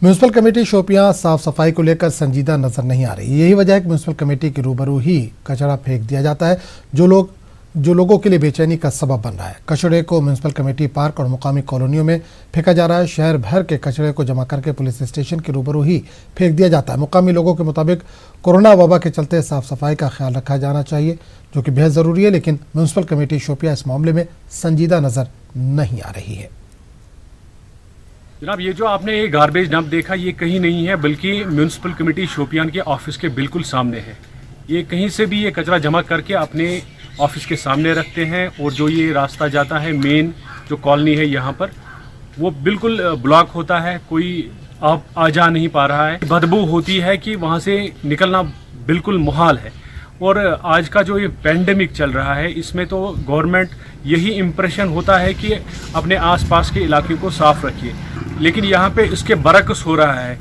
Municipal committee Shopian साफ सफाई को लेकर संजीदा नजर नहीं आ रही। यही वजह है कि म्यूनिसिपल कमेटी के रूबरू ही कचरा फेंक दिया जाता है, जो लोगों के लिए बेचैनी का सबब बन रहा है। कचरे को म्यूनिसिपल कमेटी पार्क और मुकामी कॉलोनियों में फेंका जा रहा है। शहर भर के कचरे को जमा करके पुलिस स्टेशन के रूबरू ही फेंक दिया जाता है। मुकामी लोगों के मुताबिक कोरोना वबा के चलते साफ सफाई का ख्याल रखा जाना चाहिए, जो कि बेहद ज़रूरी है, लेकिन म्यूनिसिपल कमेटी शोपियां इस मामले में संजीदा नजर नहीं आ रही है। जनाब, ये जो आपने ये गार्बेज डंप देखा, ये कहीं नहीं है, बल्कि म्यूनिसिपल कमेटी शोपियान के ऑफिस के बिल्कुल सामने है। ये कहीं से भी ये कचरा जमा करके अपने ऑफिस के सामने रखते हैं, और जो ये रास्ता जाता है मेन जो कॉलोनी है यहाँ पर, वो बिल्कुल ब्लॉक होता है, कोई आ जा नहीं पा रहा है। बदबू होती है कि वहाँ से निकलना बिल्कुल मुहाल है। और आज का जो ये पैंडेमिक चल रहा है, इसमें तो गवर्नमेंट यही इम्प्रेशन होता है कि अपने आसपास के इलाके को साफ रखिए, लेकिन यहाँ पे इसके बरक्स हो रहा है।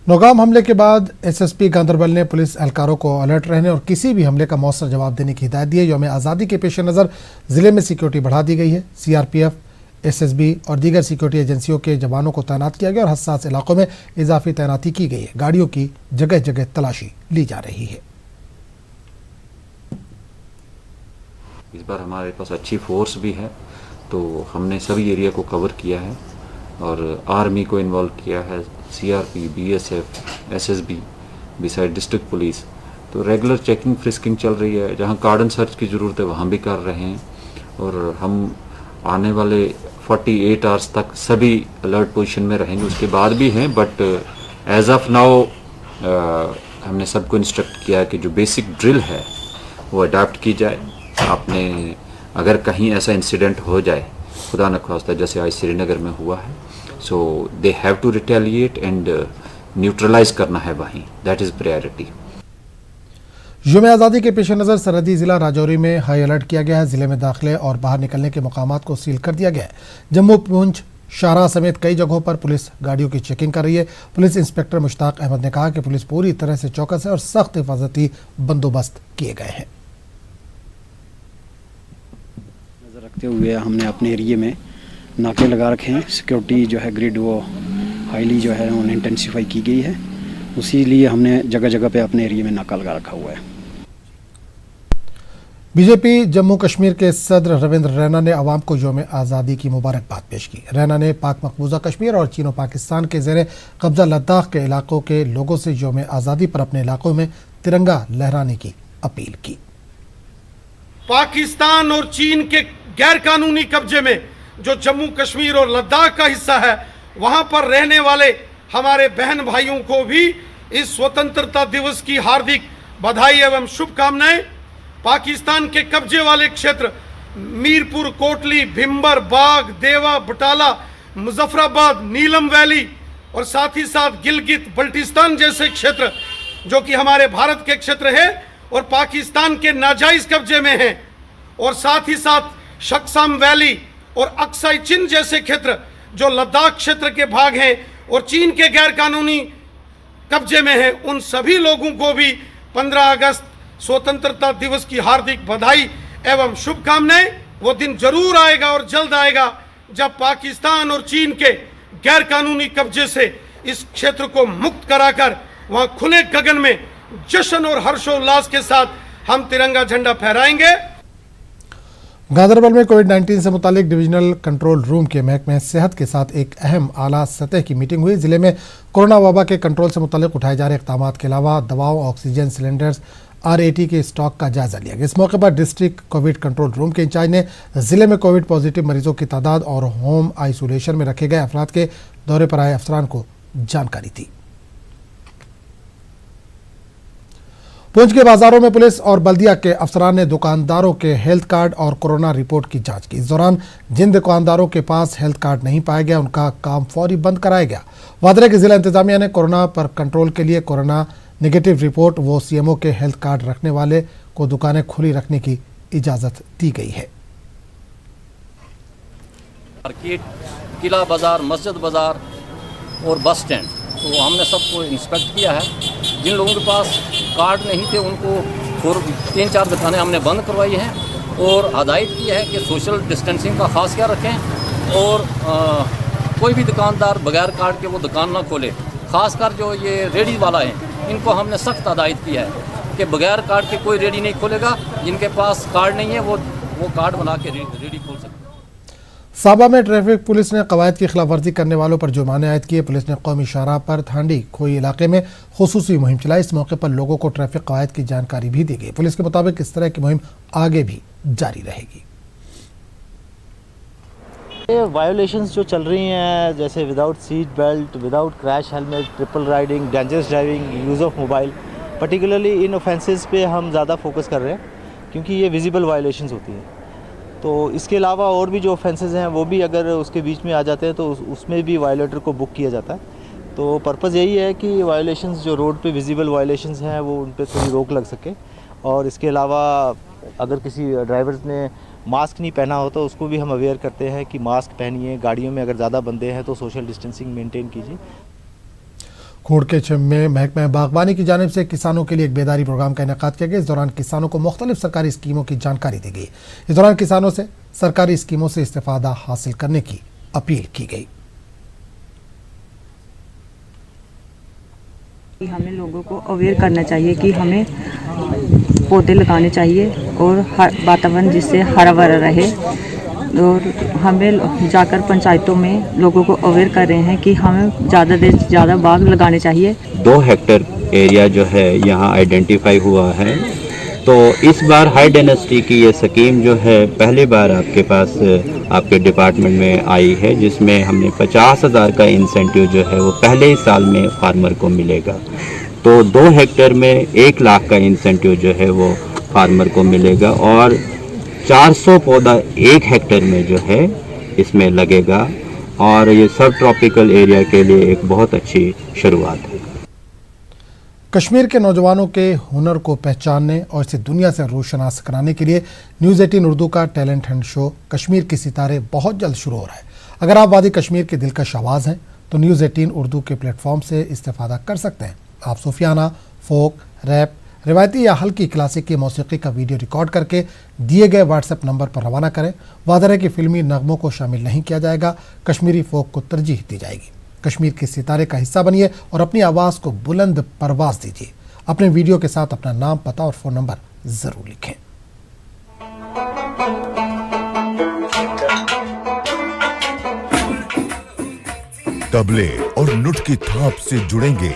नौगाम हमले के बाद एसएसपी गांधरबल ने पुलिस एहलकारों को अलर्ट रहने और किसी भी हमले का मौसर जवाब देने की हिदायत दी है। यौम आज़ादी के पेश नज़र जिले में सिक्योरिटी बढ़ा दी गई है। सीआरपीएफ, एसएसबी और दीगर सिक्योरिटी एजेंसियों के जवानों को तैनात किया गया और हसास इलाकों में इजाफी तैनाती की गई है। गाड़ियों की जगह जगह तलाशी ली जा रही है। इस बार हमारे पास अच्छी फोर्स भी है, तो हमने सभी एरिया को कवर किया है और आर्मी को इन्वॉल्व किया है, CRP, BSF, SSB, beside district police. तो रेगुलर चेकिंग फ्रिस्किंग चल रही है। जहां कार्डन सर्च की ज़रूरत है वहां भी कर रहे हैं, और हम आने वाले 48 आवर्स तक सभी अलर्ट पोजीशन में रहेंगे। उसके बाद भी हैं, बट एज ऑफ नाउ हमने सबको इंस्ट्रक्ट किया है कि जो बेसिक ड्रिल है वो अडाप्ट की जाए। आपने अगर कहीं ऐसा इंसिडेंट हो जाए, खुदा न खास्ता जैसे आज श्रीनगर में हुआ है, so they have to retaliate and neutralise करना है वहीं, दैट इज़ प्रायोरिटी। यौम आज़ादी के पेश नज़र सरहदी जिला राजौरी में हाई अलर्ट किया गया है। जिले में दाखिले और बाहर निकलने के मकामात को सील कर दिया गया है। जम्मू, पूंछ, शाहरा समेत कई जगहों पर पुलिस गाड़ियों की चेकिंग कर रही है। पुलिस इंस्पेक्टर मुश्ताक अहमद ने कहा कि पुलिस पूरी तरह से चौकस है और सख्त हिफाजती बंदोबस्त किए गए हैं। नजर रखते हुए हमने अपने एरिए में नाके लगा रखे हैं। सिक्योरिटी जो है ग्रिड वो हाईली जो है उन्हें इंटेंसिफाई की गई है, उसी लिए हमने जगह जगह पे अपने एरिए में नाका लगा रखा हुआ है। बीजेपी जम्मू कश्मीर के सदर रविंद्र रैना ने अवाम को यौम आज़ादी की मुबारकबाद पेश की। रैना ने पाक मकबूजा कश्मीर और चीनो पाकिस्तान के ज़ेरे कब्जा लद्दाख के इलाकों के लोगों से यौम आज़ादी पर अपने इलाकों में तिरंगा लहराने की अपील की। पाकिस्तान और चीन के गैर कानूनी कब्जे में जो जम्मू कश्मीर और लद्दाख का हिस्सा है, वहां पर रहने वाले हमारे बहन भाइयों को भी इस स्वतंत्रता दिवस की हार्दिक बधाई एवं शुभकामनाएं। पाकिस्तान के कब्जे वाले क्षेत्र मीरपुर, कोटली, भिम्बर, बाग, देवा, बटाला, मुजफ्फराबाद, नीलम वैली और साथ ही साथ गिलगित बल्टिस्तान जैसे क्षेत्र जो कि हमारे भारत के क्षेत्र है और पाकिस्तान के नाजायज कब्जे में हैं, और साथ ही साथ शक्साम वैली और अक्साई चिन जैसे क्षेत्र जो लद्दाख क्षेत्र के भाग हैं और चीन के गैर कानूनी कब्जे में हैं, उन सभी लोगों को भी 15 अगस्त स्वतंत्रता दिवस की हार्दिक बधाई एवं शुभकामनाएं। वो दिन जरूर आएगा और जल्द आएगा जब पाकिस्तान और चीन के गैर कानूनी कब्जे से इस क्षेत्र को मुक्त कराकर वहां खुले गगन में जश्न और हर्षोल्लास के साथ हम तिरंगा झंडा फहराएंगे। गांधरबल में कोविड-19 से मुतालिक डिविजनल कंट्रोल रूम के महकमे सेहत के साथ एक अहम आला सतह की मीटिंग हुई। जिले में कोरोना वबा के कंट्रोल से मुतालिक उठाए जा रहे इक़दाम के अलावा दवाओं, ऑक्सीजन सिलेंडर्स, RAT के स्टॉक का जायजा लिया गया। इस मौके पर डिस्ट्रिक्ट कोविड कंट्रोल रूम के इंचार्ज ने जिले में कोविड पॉजिटिव मरीजों की तादाद और होम आइसोलेशन में रखे गए अफराद के दौरे पर आए अफसरान को जानकारी दी। पुंछ के बाजारों में पुलिस और बल्दिया के अफसरान ने दुकानदारों के हेल्थ कार्ड और कोरोना रिपोर्ट की जांच की। इस दौरान जिन दुकानदारों के पास हेल्थ कार्ड नहीं पाया गया, उनका काम फौरी बंद कराया गया। वादरे की जिला इंतजामिया ने कोरोना पर कंट्रोल के लिए कोरोना नेगेटिव रिपोर्ट वो CMO के हेल्थ कार्ड रखने वाले को दुकानें खुली रखने की इजाजत दी गई है। मार्केट, किला बाजार, मस्जिद बाजार और बस स्टैंड, तो हमने सबको इंस्पेक्ट किया है। जिन लोगों के पास कार्ड नहीं थे उनको 3-4 दुकानें हमने बंद करवाई हैं और हदायत की है कि सोशल डिस्टेंसिंग का खास ख्याल रखें और कोई भी दुकानदार बगैर कार्ड के वो दुकान ना खोले। खासकर जो ये रेडी वाला है इनको हमने सख्त हदायत किया है कि बगैर कार्ड के कोई रेडी नहीं खोलेगा। जिनके पास कार्ड नहीं है वो कार्ड बना के रेडी खोल सकते हैं। साबा में ट्रैफिक पुलिस ने कवायद की खिलाफवर्जी करने वालों पर जुर्माने आयद किए। पुलिस ने कौमी शाहराह पर थांडी खोई इलाके में खुसूसी मुहिम चलाई। इस मौके पर लोगों को ट्रैफिक कवायद की जानकारी भी दी गई। पुलिस के मुताबिक इस तरह की मुहिम आगे भी जारी रहेगी। ये वायोलेशंस जो चल रही हैं, जैसे without seat belt, without crash helmet, triple riding, dangerous driving, use of mobile, particularly in offences पे हम ज़्यादा फोकस कर रहे हैं क्योंकि ये विजिबल वायोलेशंस होती हैं। तो इसके अलावा और भी जो ऑफेंसेस हैं वो भी अगर उसके बीच में आ जाते हैं तो उसमें भी वायोलेटर को बुक किया जाता है। तो पर्पज़ यही है कि वायोलेशंस जो रोड पे विजिबल वायोलेशंस हैं वो उन पर थोड़ी रोक लग सके। और इसके अलावा अगर किसी ड्राइवर ने मास्क नहीं पहना हो तो उसको भी हम अवेयर करते हैं कि मास्क पहनिए। गाड़ियों में अगर ज़्यादा बंदे हैं तो सोशल डिस्टेंसिंग मेंटेन कीजिए। खोड़ के छिम में महकमा बागवानी की जानिब से किसानों के लिए एक बेदारी प्रोग्राम का इनेकाद किया गया। इस दौरान किसानों को मुख्तलिफ सरकारी स्कीमों की जानकारी दी गई। इस दौरान किसानों से सरकारी स्कीमों से इस्तेफादा हासिल करने की अपील की गई। हमें लोगों को अवेयर करना चाहिए कि हमें पौधे लगाने चाहिए और वातावरण जिससे हरा भरा रहे। और हमें जाकर पंचायतों में लोगों को अवेयर कर रहे हैं कि हमें ज़्यादा से ज़्यादा बाग लगाने चाहिए। 2 हेक्टेयर एरिया जो है यहाँ आइडेंटिफाई हुआ है। तो इस बार हाई डेंसिटी की ये स्कीम जो है पहली बार आपके पास आपके डिपार्टमेंट में आई है, जिसमें हमने 50,000 का इंसेंटिव जो है वो पहले ही साल में फार्मर को मिलेगा। तो 2 हेक्टेयर में 1 लाख का इंसेंटिव जो है वो फार्मर को मिलेगा और 400 पौधा 1 हेक्टेयर में जो है इसमें लगेगा। और ये सब ट्रॉपिकल एरिया के लिए एक बहुत अच्छी शुरुआत है। कश्मीर के नौजवानों के हुनर को पहचानने और इसे दुनिया से रोशनास कराने के लिए न्यूज़ 18 उर्दू का टैलेंट हंट शो कश्मीर के सितारे बहुत जल्द शुरू हो रहा है। अगर आप वादी कश्मीर के दिलकश आवाज़ हैं तो न्यूज़ 18 उर्दू के प्लेटफॉर्म से इस्तेफादा कर सकते हैं। आप सूफियाना, फोक, रैप, रिवायती या हल्की क्लासिकी मौसीकी का वीडियो रिकॉर्ड करके दिए गए व्हाट्सएप नंबर पर रवाना करें। वादा है कि फिल्मी नगमों को शामिल नहीं किया जाएगा, कश्मीरी फोक को तरजीह दी जाएगी। कश्मीर के सितारे का हिस्सा बनिए और अपनी आवाज़ को बुलंद परवाज दीजिए। अपने वीडियो के साथ अपना नाम, पता और फ़ोन नंबर ज़रूर लिखें। तबले और नुट की थाप से जुड़ेंगे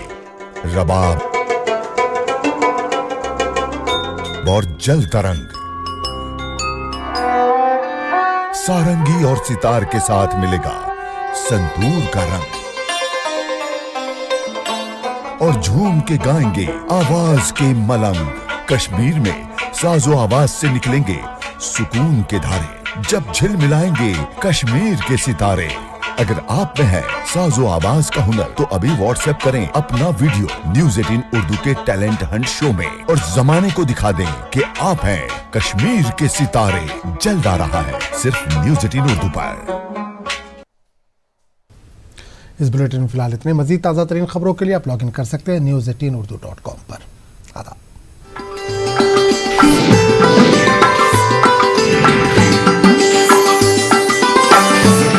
रबाब और जल तरंग। सारंगी और सितार के साथ मिलेगा संतूर का रंग और झूम के गाएंगे आवाज के मलंग। कश्मीर में साजो आवाज से निकलेंगे सुकून के धारे जब झिलमिलाएंगे कश्मीर के सितारे। अगर आप में है साजो आवाज का हुनर तो अभी व्हाट्सएप करें अपना वीडियो न्यूज़ 18 उर्दू के टैलेंट हंट शो में और जमाने को दिखा दें कि आप हैं कश्मीर के सितारे। जल्द आ रहा है सिर्फ न्यूज़ 18 उर्दू पर। इस बुलेटिन में फिलहाल इतने। मजीद ताज़ा तरीन खबरों के लिए आप लॉगिन कर सकते हैं news18urdu.com पर।